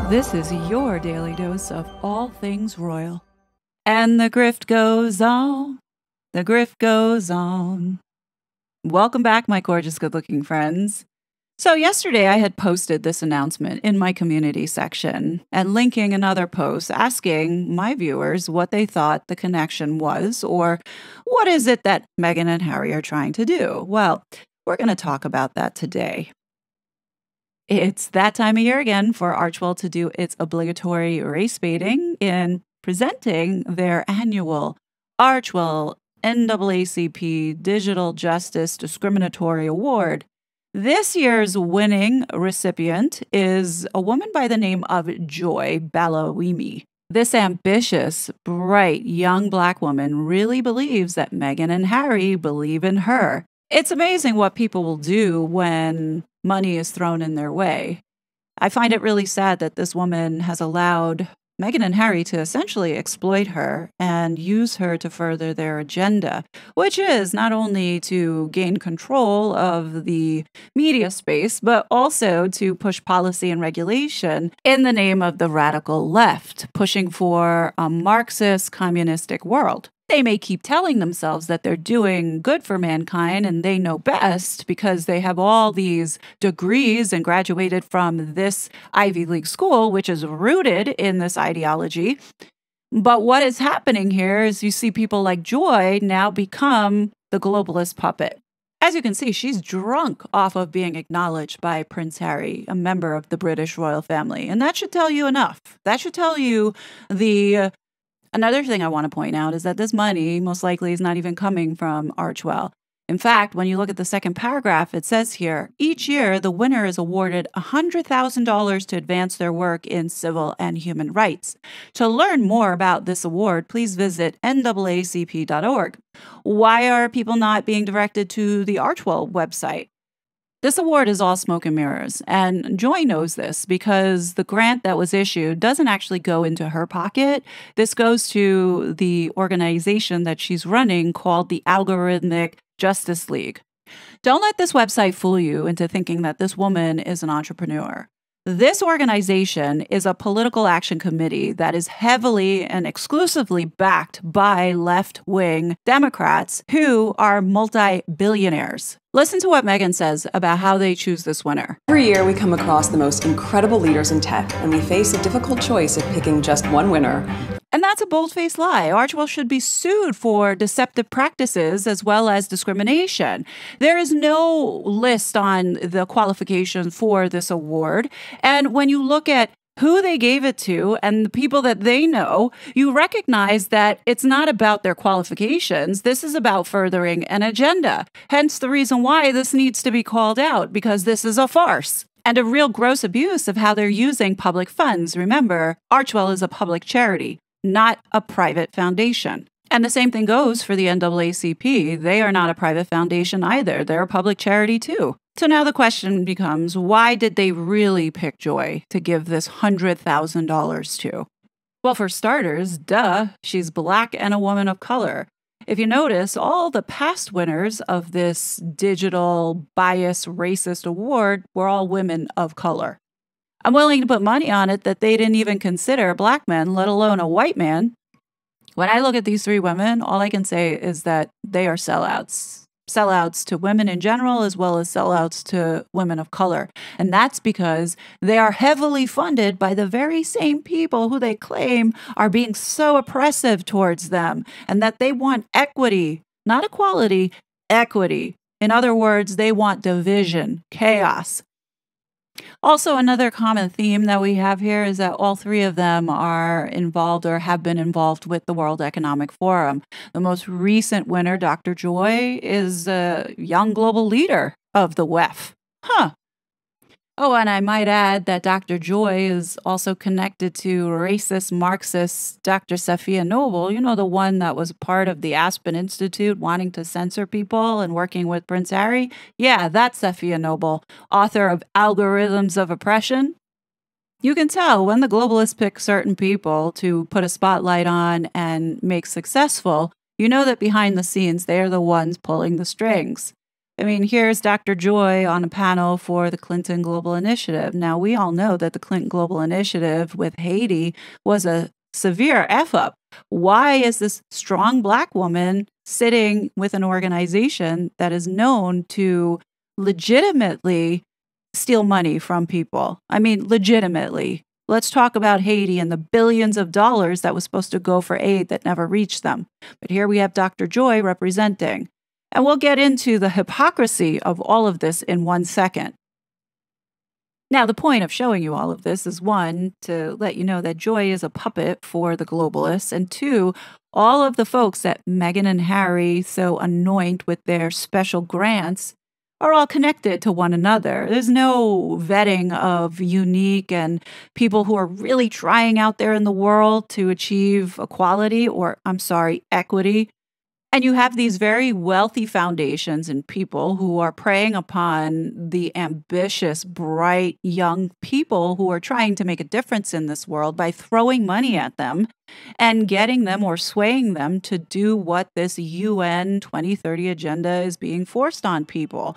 This is your daily dose of all things royal. And the grift goes on. The grift goes on. Welcome back, my gorgeous, good-looking friends. So yesterday I had posted this announcement in my community section and linking another post asking my viewers what they thought the connection was, or what is it that Meghan and Harry are trying to do. Well, we're going to talk about that today. It's that time of year again for Archewell to do its obligatory race baiting in presenting their annual Archewell NAACP Digital Justice Discriminatory Award. This year's winning recipient is a woman by the name of Joy Balawimi. This ambitious, bright, young Black woman really believes that Meghan and Harry believe in her. It's amazing what people will do when money is thrown in their way. I find it really sad that this woman has allowed Meghan and Harry to essentially exploit her and use her to further their agenda, which is not only to gain control of the media space, but also to push policy and regulation in the name of the radical left, pushing for a Marxist communistic world. They may keep telling themselves that they're doing good for mankind and they know best because they have all these degrees and graduated from this Ivy League school, which is rooted in this ideology. But what is happening here is you see people like Joy now become the globalist puppet. As you can see, she's drunk off of being acknowledged by Prince Harry, a member of the British royal family. And that should tell you enough. That should tell you Another thing I want to point out is that this money most likely is not even coming from Archewell. In fact, when you look at the second paragraph, it says here, each year the winner is awarded $100,000 to advance their work in civil and human rights. To learn more about this award, please visit naacp.org. Why are people not being directed to the Archewell website? This award is all smoke and mirrors, and Joy knows this because the grant that was issued doesn't actually go into her pocket. This goes to the organization that she's running called the Algorithmic Justice League. Don't let this website fool you into thinking that this woman is an entrepreneur. This organization is a political action committee that is heavily and exclusively backed by left-wing Democrats who are multi-billionaires. Listen to what Meghan says about how they choose this winner. Every year we come across the most incredible leaders in tech, and we face a difficult choice of picking just one winner. And that's a bold-faced lie. Archewell should be sued for deceptive practices as well as discrimination. There is no list on the qualifications for this award. And when you look at who they gave it to and the people that they know, you recognize that it's not about their qualifications. This is about furthering an agenda. Hence the reason why this needs to be called out, because this is a farce and a real gross abuse of how they're using public funds. Remember, Archewell is a public charity, not a private foundation. And the same thing goes for the NAACP. They are not a private foundation either. They're a public charity too. So now the question becomes, why did they really pick Joy to give this $100,000 to? Well, for starters, duh, she's Black and a woman of color. If you notice, all the past winners of this digital bias racist award were all women of color. I'm willing to put money on it that they didn't even consider Black men, let alone a white man. When I look at these three women, all I can say is that they are sellouts. Sellouts to women in general, as well as sellouts to women of color. And that's because they are heavily funded by the very same people who they claim are being so oppressive towards them, and that they want equity, not equality, equity. In other words, they want division, chaos. Also, another common theme that we have here is that all three of them are involved or have been involved with the World Economic Forum. The most recent winner, Dr. Joy, is a young global leader of the WEF. Oh, and I might add that Dr. Joy is also connected to racist Marxist Dr. Safiya Noble, you know, the one that was part of the Aspen Institute wanting to censor people and working with Prince Harry. Yeah, that's Safiya Noble, author of Algorithms of Oppression. You can tell when the globalists pick certain people to put a spotlight on and make successful, you know that behind the scenes, they are the ones pulling the strings. I mean, here's Dr. Joy on a panel for the Clinton Global Initiative. Now, we all know that the Clinton Global Initiative with Haiti was a severe F-up. Why is this strong Black woman sitting with an organization that is known to legitimately steal money from people? I mean, legitimately. Let's talk about Haiti and the billions of dollars that was supposed to go for aid that never reached them. But here we have Dr. Joy representing. And we'll get into the hypocrisy of all of this in 1 second. Now, the point of showing you all of this is, one, to let you know that Joy is a puppet for the globalists, and two, all of the folks that Meghan and Harry so anoint with their special grants are all connected to one another. There's no vetting of unique and people who are really trying out there in the world to achieve equality or, equity. And you have these very wealthy foundations and people who are preying upon the ambitious, bright, young people who are trying to make a difference in this world by throwing money at them and getting them or swaying them to do what this UN 2030 agenda is being forced on people,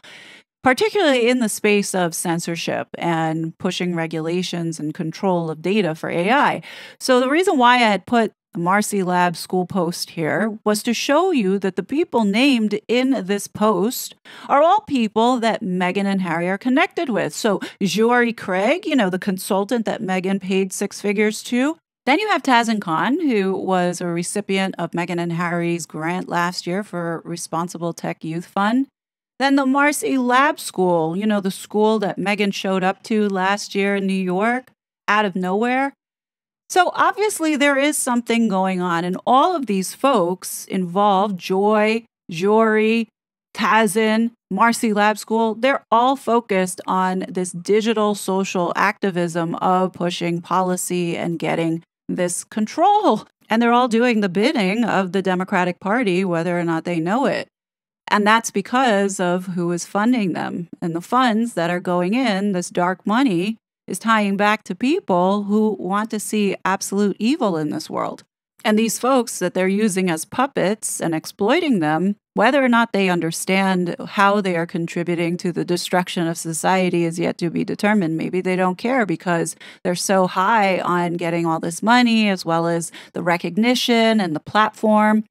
particularly in the space of censorship and pushing regulations and control of data for AI. So the reason why I had put Marcy Lab school post here was to show you that the people named in this post are all people that Meghan and Harry are connected with. So Jory Craig, the consultant that Meghan paid 6 figures to. Then you have Tazan Khan, who was a recipient of Meghan and Harry's grant last year for Responsible Tech Youth Fund. Then the Marcy Lab School, the school that Meghan showed up to last year in New York, out of nowhere. So obviously there is something going on, and all of these folks involved, Joy, Jory, Tazan, Marcy Lab School, they're all focused on this digital social activism of pushing policy and getting this control. And they're all doing the bidding of the Democratic Party, whether or not they know it. And that's because of who is funding them. And the funds that are going in, this dark money, is tying back to people who want to see absolute evil in this world. And these folks that they're using as puppets and exploiting them, whether or not they understand how they are contributing to the destruction of society is yet to be determined. Maybe they don't care because they're so high on getting all this money as well as the recognition and the platform.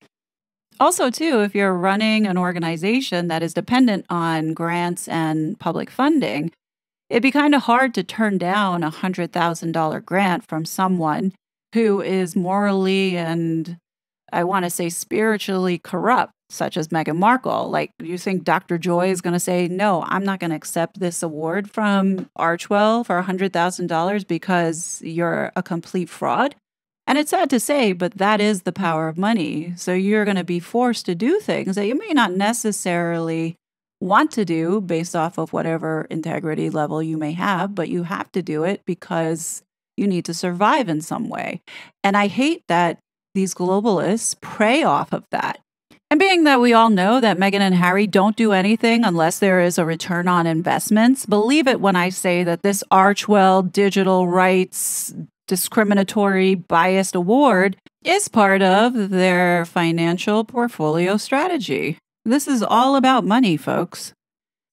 Also, too, if you're running an organization that is dependent on grants and public funding, it'd be kind of hard to turn down a $100,000 grant from someone who is morally and, I want to say, spiritually corrupt, such as Meghan Markle. Like, you think Dr. Joy is going to say, no, I'm not going to accept this award from Archewell for $100,000 because you're a complete fraud? And it's sad to say, but that is the power of money. So you're going to be forced to do things that you may not necessarily want to do based off of whatever integrity level you may have, but you have to do it because you need to survive in some way. And I hate that these globalists prey off of that. And being that we all know that Meghan and Harry don't do anything unless there is a return on investments, believe it when I say that this Archewell digital rights discriminatory biased award is part of their financial portfolio strategy. This is all about money, folks.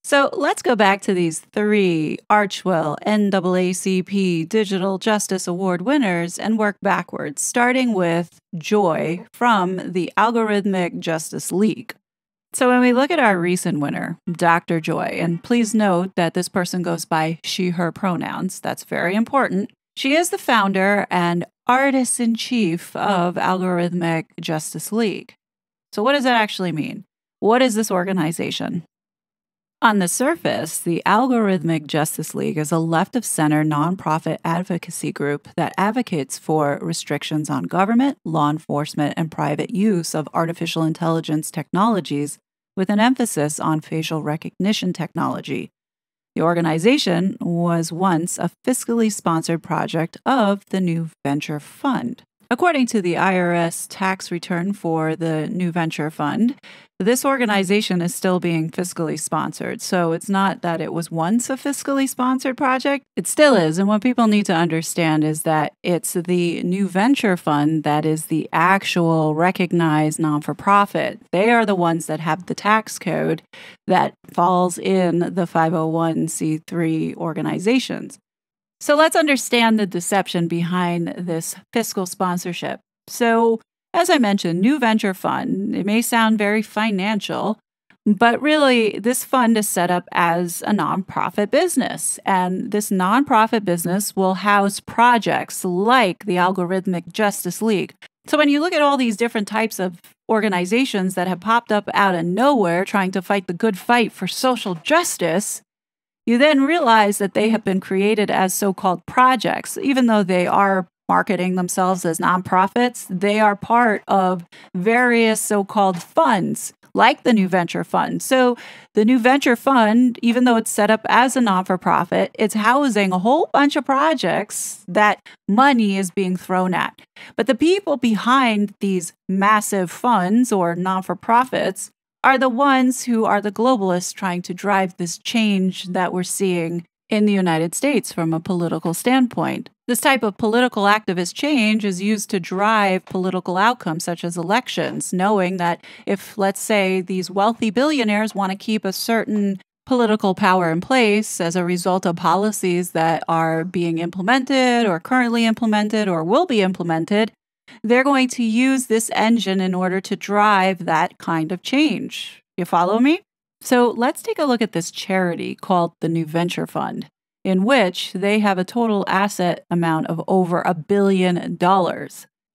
So let's go back to these 3 Archewell NAACP Digital Justice Award winners and work backwards, starting with Joy from the Algorithmic Justice League. So when we look at our recent winner, Dr. Joy, and please note that this person goes by she, her pronouns. That's very important. She is the founder and artist-in-chief of Algorithmic Justice League. So what does that actually mean? What is this organization? On the surface, the Algorithmic Justice League is a left-of-center nonprofit advocacy group that advocates for restrictions on government, law enforcement, and private use of artificial intelligence technologies with an emphasis on facial recognition technology. The organization was once a fiscally sponsored project of the New Venture Fund. According to the IRS tax return for the New Venture Fund, this organization is still being fiscally sponsored. So it's not that it was once a fiscally sponsored project. It still is. And what people need to understand is that it's the New Venture Fund that is the actual recognized non-for-profit. They are the ones that have the tax code that falls in the 501c3 organizations. So let's understand the deception behind this fiscal sponsorship. So, as I mentioned, New Venture Fund, it may sound very financial, but really this fund is set up as a nonprofit business. And this nonprofit business will house projects like the Algorithmic Justice League. So when you look at all these different types of organizations that have popped up out of nowhere trying to fight the good fight for social justice, you then realize that they have been created as so-called projects. Even though they are marketing themselves as nonprofits, they are part of various so-called funds, like the New Venture Fund. So the New Venture Fund, even though it's set up as a non-for-profit, it's housing a whole bunch of projects that money is being thrown at. But the people behind these massive funds or non-for-profits are the ones who are the globalists trying to drive this change that we're seeing in the United States from a political standpoint. This type of political activist change is used to drive political outcomes such as elections, knowing that if, let's say, these wealthy billionaires want to keep a certain political power in place as a result of policies that are being implemented or currently implemented or will be implemented, they're going to use this engine in order to drive that kind of change. You follow me? So let's take a look at this charity called the New Venture Fund, in which they have a total asset amount of over $1 billion.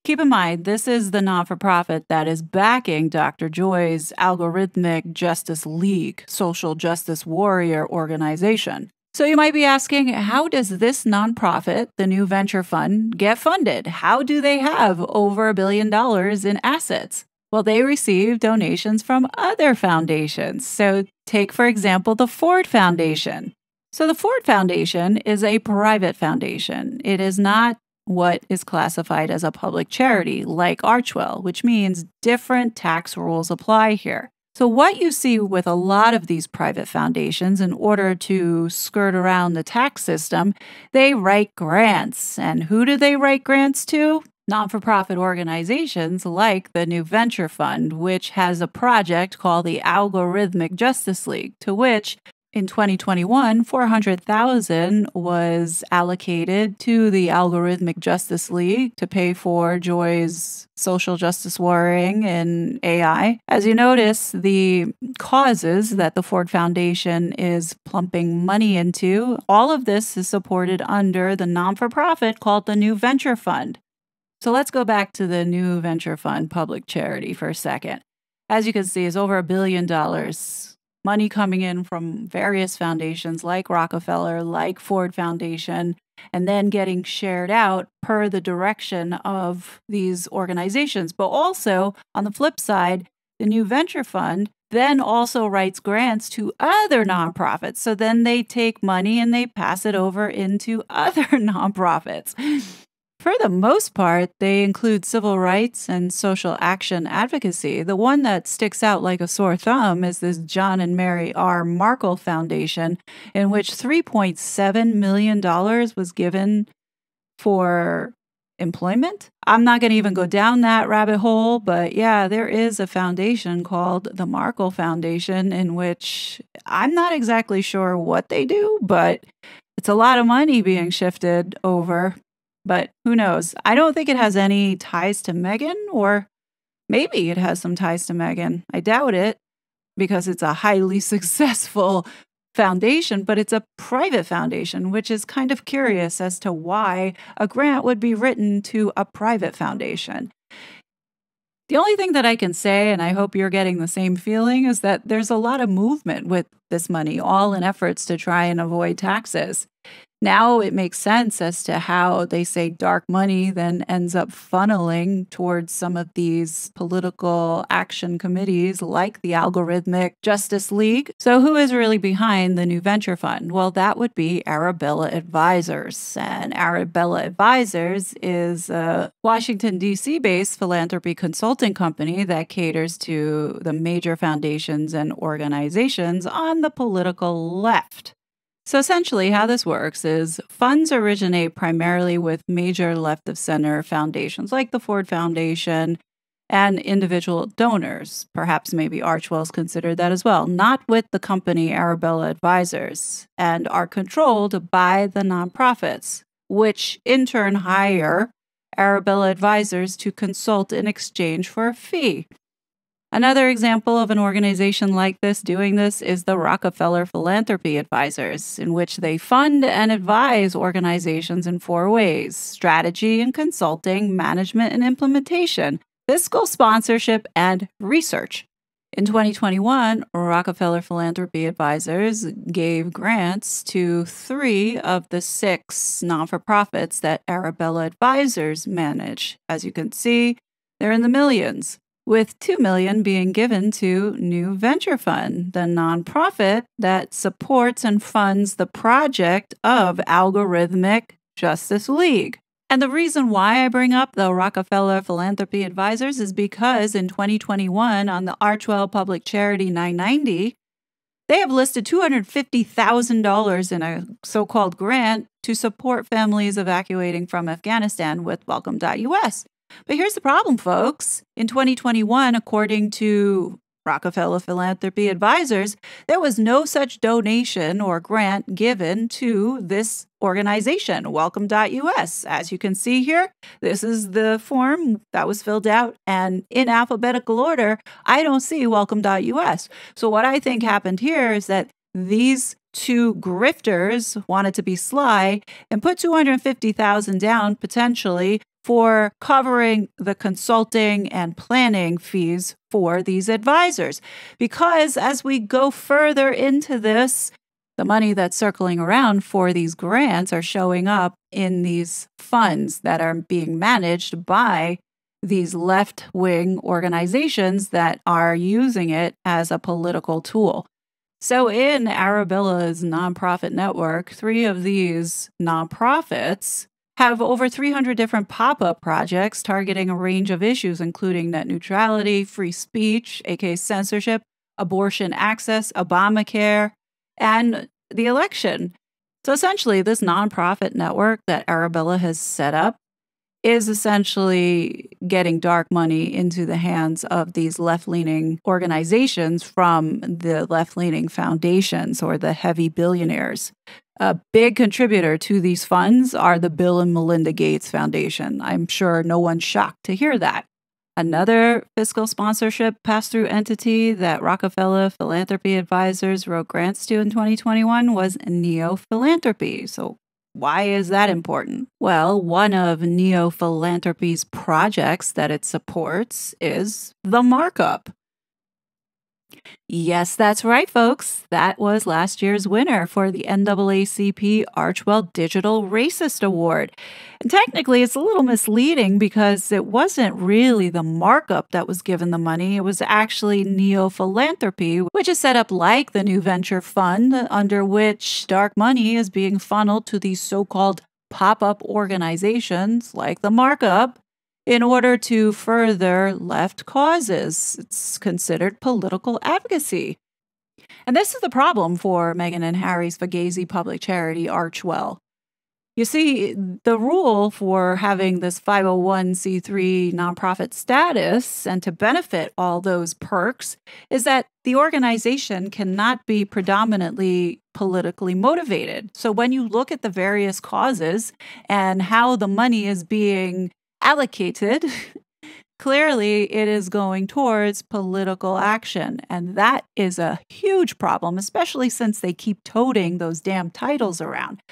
Keep in mind, this is the non-for-profit that is backing Dr. Joy's Algorithmic Justice League, social justice warrior organization. So you might be asking, how does this nonprofit, the New Venture Fund, get funded? How do they have over $1 billion in assets? Well, they receive donations from other foundations. So take, for example, the Ford Foundation. So the Ford Foundation is a private foundation. It is not what is classified as a public charity like Archewell, which means different tax rules apply here. So what you see with a lot of these private foundations, in order to skirt around the tax system, they write grants. And who do they write grants to? Non-for-profit organizations like the New Venture Fund, which has a project called the Algorithmic Justice League, to which in 2021, $400,000 was allocated to the Algorithmic Justice League to pay for Joy's social justice warring in AI. As you notice, the causes that the Ford Foundation is plumping money into, all of this is supported under the non-for-profit called the New Venture Fund. So let's go back to the New Venture Fund public charity for a second. As you can see, it's over $1 billion. Money coming in from various foundations like Rockefeller, like Ford Foundation, and then getting shared out per the direction of these organizations. But also, on the flip side, the New Venture Fund then also writes grants to other nonprofits. So then they take money and they pass it over into other nonprofits. For the most part, they include civil rights and social action advocacy. The one that sticks out like a sore thumb is this John and Mary R. Markle Foundation, in which $3.7 million was given for employment. I'm not going to even go down that rabbit hole, but yeah, there is a foundation called the Markle Foundation, in which I'm not exactly sure what they do, but it's a lot of money being shifted over. But who knows? I don't think it has any ties to Meghan, or maybe it has some ties to Meghan. I doubt it, because it's a highly successful foundation, but it's a private foundation, which is kind of curious as to why a grant would be written to a private foundation. The only thing that I can say, and I hope you're getting the same feeling, is that there's a lot of movement with this money, all in efforts to try and avoid taxes. Now it makes sense as to how they say dark money then ends up funneling towards some of these political action committees like the Algorithmic Justice League. So who is really behind the new venture fund? Well, that would be Arabella Advisors. And Arabella Advisors is a Washington, D.C. based philanthropy consulting company that caters to the major foundations and organizations on the political left. So essentially how this works is funds originate primarily with major left-of-center foundations like the Ford Foundation and individual donors. Perhaps maybe Archewell is considered that as well, not with the company Arabella Advisors, and are controlled by the nonprofits, which in turn hire Arabella Advisors to consult in exchange for a fee. Another example of an organization like this doing this is the Rockefeller Philanthropy Advisors, in which they fund and advise organizations in 4 ways: strategy and consulting, management and implementation, fiscal sponsorship, and research. In 2021, Rockefeller Philanthropy Advisors gave grants to 3 of the 6 non-for-profits that Arabella Advisors manage. As you can see, they're in the millions, with $2 million being given to New Venture Fund, the nonprofit that supports and funds the project of Algorithmic Justice League. And the reason why I bring up the Rockefeller Philanthropy Advisors is because in 2021, on the Archewell Public Charity 990, they have listed $250,000 in a so-called grant to support families evacuating from Afghanistan with Welcome.us. But here's the problem, folks. In 2021, according to Rockefeller Philanthropy Advisors, there was no such donation or grant given to this organization, Welcome.us. As you can see here, this is the form that was filled out, and in alphabetical order, I don't see Welcome.us. So what I think happened here is that these 2 grifters wanted to be sly and put $250,000 down potentially for covering the consulting and planning fees for these advisors. Because as we go further into this, the money that's circling around for these grants are showing up in these funds that are being managed by these left-wing organizations that are using it as a political tool. So in Arabella's nonprofit network, 3 of these nonprofits have over 300 different pop-up projects targeting a range of issues, including net neutrality, free speech, aka censorship, abortion access, Obamacare, and the election. So essentially, this nonprofit network that Arabella has set up is essentially getting dark money into the hands of these left-leaning organizations from the left-leaning foundations or the heavy billionaires. A big contributor to these funds are the Bill and Melinda Gates Foundation. I'm sure no one's shocked to hear that. Another fiscal sponsorship pass-through entity that Rockefeller Philanthropy Advisors wrote grants to in 2021 was Neo Philanthropy. So why is that important? Well, one of Neo Philanthropy's projects that it supports is the markup. Yes, that's right, folks. That was last year's winner for the NAACP Archewell Digital Racist Award. And technically, it's a little misleading because it wasn't really the markup that was given the money. It was actually Neo Philanthropy, which is set up like the New Venture Fund, under which dark money is being funneled to these so-called pop-up organizations like the markup, in order to further left causes. It's considered political advocacy. And this is the problem for Meghan and Harry's FUGAZI public charity, Archewell. You see, the rule for having this 501c3 nonprofit status and to benefit all those perks is that the organization cannot be predominantly politically motivated. So when you look at the various causes and how the money is being allocated, clearly it is going towards political action. And that is a huge problem, especially since they keep toting those damn titles around.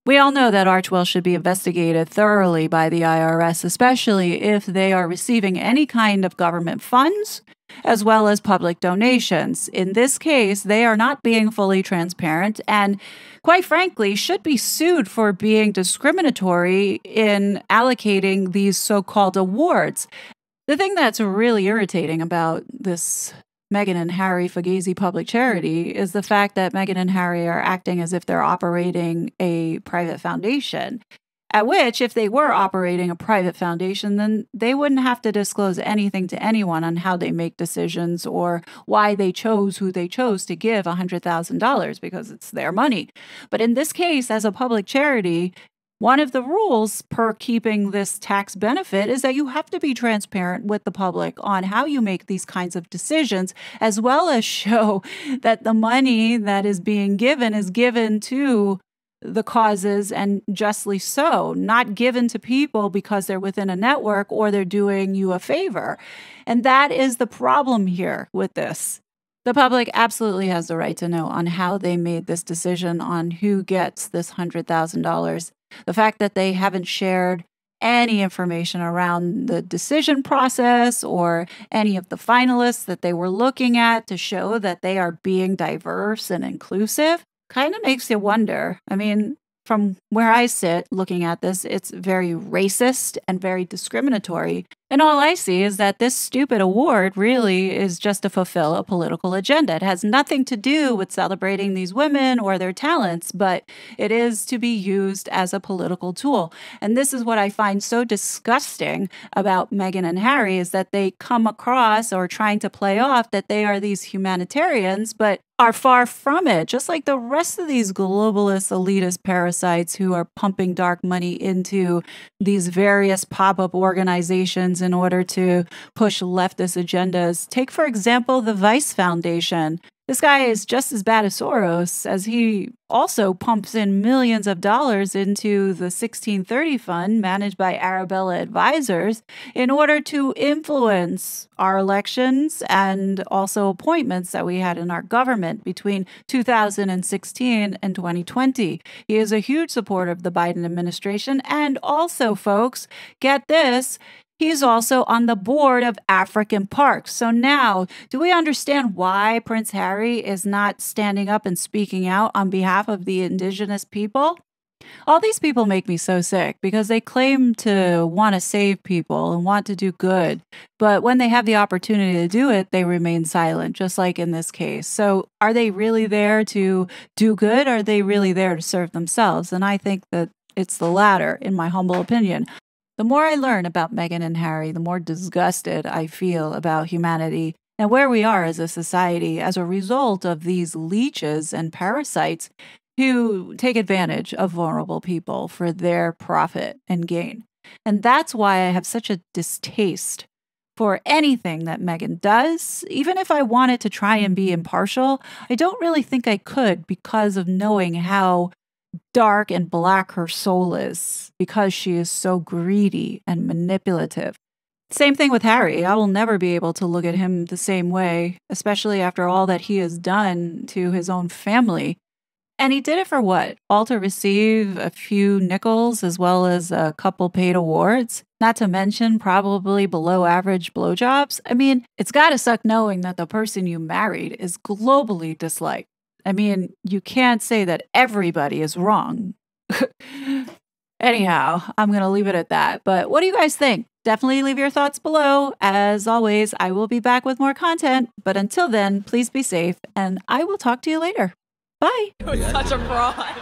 We all know that Archewell should be investigated thoroughly by the IRS, especially if they are receiving any kind of government funds as well as public donations. In this case, they are not being fully transparent and, quite frankly, should be sued for being discriminatory in allocating these so-called awards. The thing that's really irritating about this Meghan and Harry FUGAZI public charity is the fact that Meghan and Harry are acting as if they're operating a private foundation. At which, if they were operating a private foundation, then they wouldn't have to disclose anything to anyone on how they make decisions or why they chose who they chose to give $100,000 because it's their money. But in this case, as a public charity, one of the rules per keeping this tax benefit is that you have to be transparent with the public on how you make these kinds of decisions, as well as show that the money that is being given is given to the causes, and justly so, not given to people because they're within a network or they're doing you a favor. And that is the problem here with this. The public absolutely has the right to know on how they made this decision on who gets this $100,000. The fact that they haven't shared any information around the decision process or any of the finalists that they were looking at to show that they are being diverse and inclusive kind of makes you wonder. I mean, from where I sit looking at this, it's very racist and very discriminatory. And all I see is that this stupid award really is just to fulfill a political agenda. It has nothing to do with celebrating these women or their talents, but it is to be used as a political tool. And this is what I find so disgusting about Meghan and Harry, is that they come across or trying to play off that they are these humanitarians, but are far from it, just like the rest of these globalist elitist parasites who are pumping dark money into these various pop-up organizations in order to push leftist agendas. Take, for example, the Vice Foundation. This guy is just as bad as Soros, as he also pumps in millions of dollars into the 1630 fund managed by Arabella Advisors in order to influence our elections and also appointments that we had in our government between 2016 and 2020. He is a huge supporter of the Biden administration. And also, folks, get this, he's also on the board of African Parks. So now, do we understand why Prince Harry is not standing up and speaking out on behalf of the indigenous people? All these people make me so sick because they claim to want to save people and want to do good. But when they have the opportunity to do it, they remain silent, just like in this case. So are they really there to do good? Or are they really there to serve themselves? And I think that it's the latter, in my humble opinion. The more I learn about Meghan and Harry, the more disgusted I feel about humanity and where we are as a society as a result of these leeches and parasites who take advantage of vulnerable people for their profit and gain. And that's why I have such a distaste for anything that Meghan does. Even if I wanted to try and be impartial, I don't really think I could because of knowing how dark and black her soul is, because she is so greedy and manipulative. Same thing with Harry. I will never be able to look at him the same way, especially after all that he has done to his own family. And he did it for what? All to receive a few nickels as well as a couple paid awards? Not to mention probably below average blowjobs? I mean, it's gotta suck knowing that the person you married is globally disliked. I mean, you can't say that everybody is wrong. Anyhow, I'm going to leave it at that. But what do you guys think? Definitely leave your thoughts below. As always, I will be back with more content. But until then, please be safe, and I will talk to you later. Bye. You're such a fraud.